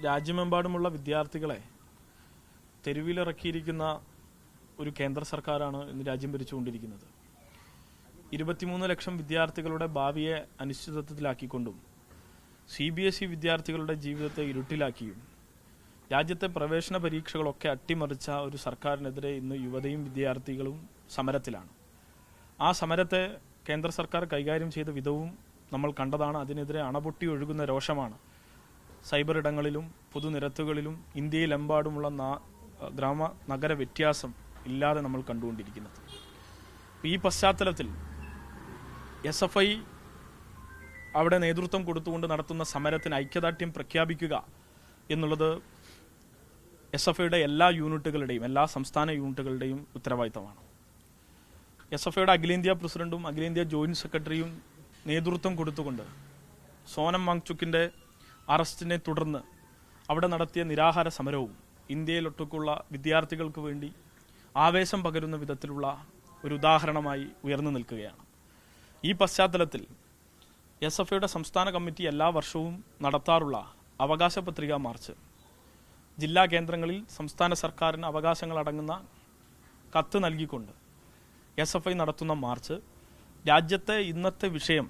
രാജ്യമെമ്പാടുമുള്ള വിദ്യാർത്ഥികളെ തെരുവിലിറക്കിയിരിക്കുന്ന ഒരു കേന്ദ്ര സർക്കാരാണ് ഇന്ന് രാജ്യം ഭരിച്ചുകൊണ്ടിരിക്കുന്നത്. 23 ലക്ഷം വിദ്യാർത്ഥികളുടെ ഭാവിയെ അനിശ്ചിതത്വത്തിലാക്കിക്കൊണ്ടും CBSE വിദ്യാർത്ഥികളുടെ ജീവിതത്തെ ഇരുട്ടിലാക്കിയും രാജ്യത്തെ പ്രവേശന പരീക്ഷകളൊക്കെ അട്ടിമറിച്ച ഒരു സർക്കാരിനെതിരെ ഇന്ന് യുവതയും വിദ്യാർത്ഥികളും സമരത്തിലാണ്. ആ സമരത്തെ കേന്ദ്ര സർക്കാർ കൈകാര്യം ചെയ്ത വിധവും നമ്മൾ കണ്ടതാണ്. അതിനെതിരെ അണപൊട്ടി ഒഴുകുന്ന രോഷമാണ് സൈബർ ഇടങ്ങളിലും പൊതുനിരത്തുകളിലും ഇന്ത്യയിലെമ്പാടുമുള്ള ഗ്രാമ നഗര വ്യത്യാസം ഇല്ലാതെ നമ്മൾ കണ്ടുകൊണ്ടിരിക്കുന്നത്. ഈ പശ്ചാത്തലത്തിൽ SFI അവിടെ നേതൃത്വം കൊടുത്തുകൊണ്ട് നടത്തുന്ന സമരത്തിന് ഐക്യദാർഢ്യം പ്രഖ്യാപിക്കുക എന്നുള്ളത് SFIയുടെ എല്ലാ യൂണിറ്റുകളുടെയും എല്ലാ സംസ്ഥാന യൂണിറ്റുകളുടെയും ഉത്തരവാദിത്തമാണ്. SFIയുടെ അഖിലേന്ത്യാ പ്രസിഡന്റും അഖിലേന്ത്യാ ജോയിന്റ് സെക്രട്ടറിയും നേതൃത്വം കൊടുത്തുകൊണ്ട് സോനം വാങ്ചുക്കിൻ്റെ അറസ്റ്റിനെ തുടർന്ന് അവിടെ നടത്തിയ നിരാഹാര സമരവും ഇന്ത്യയിലൊട്ടുക്കുള്ള വിദ്യാർത്ഥികൾക്ക് വേണ്ടി ആവേശം പകരുന്ന വിധത്തിലുള്ള ഒരു ഉദാഹരണമായി ഉയർന്നു നിൽക്കുകയാണ്. ഈ പശ്ചാത്തലത്തിൽ SFIയുടെ സംസ്ഥാന കമ്മിറ്റി എല്ലാ വർഷവും നടത്താറുള്ള അവകാശ പത്രികാ മാർച്ച്, ജില്ലാ കേന്ദ്രങ്ങളിൽ സംസ്ഥാന സർക്കാരിന് അവകാശങ്ങൾ അടങ്ങുന്ന കത്ത് നൽകിക്കൊണ്ട് SFI നടത്തുന്ന മാർച്ച് രാജ്യത്തെ ഇന്നത്തെ വിഷയം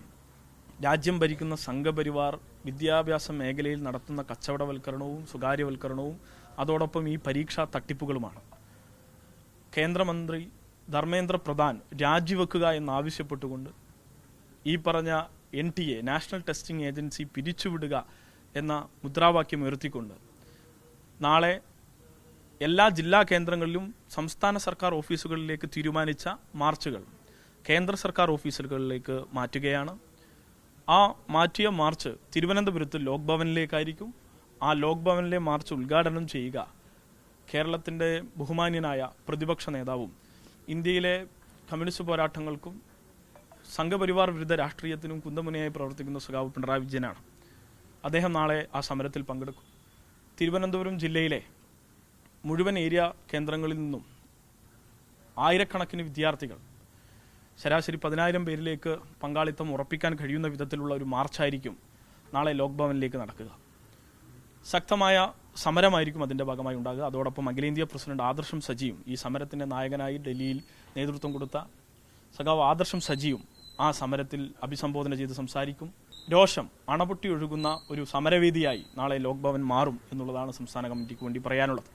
രാജ്യം ഭരിക്കുന്ന സംഘപരിവാർ വിദ്യാഭ്യാസ മേഖലയിൽ നടത്തുന്ന കച്ചവടവൽക്കരണവും സ്വകാര്യവൽക്കരണവും അതോടൊപ്പം ഈ പരീക്ഷാ തട്ടിപ്പുകളുമാണ്. കേന്ദ്രമന്ത്രി ധർമ്മേന്ദ്ര പ്രധാൻ രാജിവെക്കുക എന്നാവശ്യപ്പെട്ടുകൊണ്ട് ഈ പറഞ്ഞ NTA നാഷണൽ ടെസ്റ്റിംഗ് ഏജൻസി പിരിച്ചുവിടുക എന്ന മുദ്രാവാക്യം ഉയർത്തിക്കൊണ്ട് നാളെ എല്ലാ ജില്ലാ കേന്ദ്രങ്ങളിലും സംസ്ഥാന സർക്കാർ ഓഫീസുകളിലേക്ക് തീരുമാനിച്ച മാർച്ചുകൾ കേന്ദ്ര സർക്കാർ ഓഫീസുകളിലേക്ക് മാറ്റുകയാണ്. ആ മാറ്റിയ മാർച്ച് തിരുവനന്തപുരത്ത് ലോക് ഭവനിലേക്കായിരിക്കും. ആ ലോക് ഭവനിലെ മാർച്ച് ഉദ്ഘാടനം ചെയ്യുക കേരളത്തിൻ്റെ ബഹുമാന്യനായ പ്രതിപക്ഷ നേതാവും ഇന്ത്യയിലെ കമ്മ്യൂണിസ്റ്റ് പോരാട്ടങ്ങൾക്കും സംഘപരിവാർ വിരുദ്ധ രാഷ്ട്രീയത്തിനും കുന്തമുനയായി പ്രവർത്തിക്കുന്ന സഖാവ് പിണറായി വിജയനാണ്. അദ്ദേഹം നാളെ ആ സമരത്തിൽ പങ്കെടുക്കും. തിരുവനന്തപുരം ജില്ലയിലെ മുഴുവൻ ഏരിയ കേന്ദ്രങ്ങളിൽ നിന്നും ആയിരക്കണക്കിന് വിദ്യാർത്ഥികൾ ശരാശരി 10,000 പേരിലേക്ക് പങ്കാളിത്തം ഉറപ്പിക്കാൻ കഴിയുന്ന വിധത്തിലുള്ള ഒരു മാർച്ചായിരിക്കും നാളെ ലോക് ഭവനിലേക്ക് നടക്കുക. ശക്തമായ സമരമായിരിക്കും അതിൻ്റെ ഭാഗമായി ഉണ്ടാകുക. അതോടൊപ്പം അഖിലേന്ത്യാ പ്രസിഡന്റ് ആദർശം സജിയും ഈ സമരത്തിൻ്റെ നായകനായി ഡൽഹിയിൽ നേതൃത്വം കൊടുത്ത സഖാവ് ആദർശം സജിയും ആ സമരത്തിൽ അഭിസംബോധന ചെയ്ത് സംസാരിക്കും. രോഷം അണപൊട്ടി ഒഴുകുന്ന ഒരു സമരവേദിയായി നാളെ ലോക് ഭവൻ മാറും എന്നുള്ളതാണ് സംസ്ഥാന കമ്മിറ്റിക്ക് വേണ്ടി പറയാനുള്ളത്.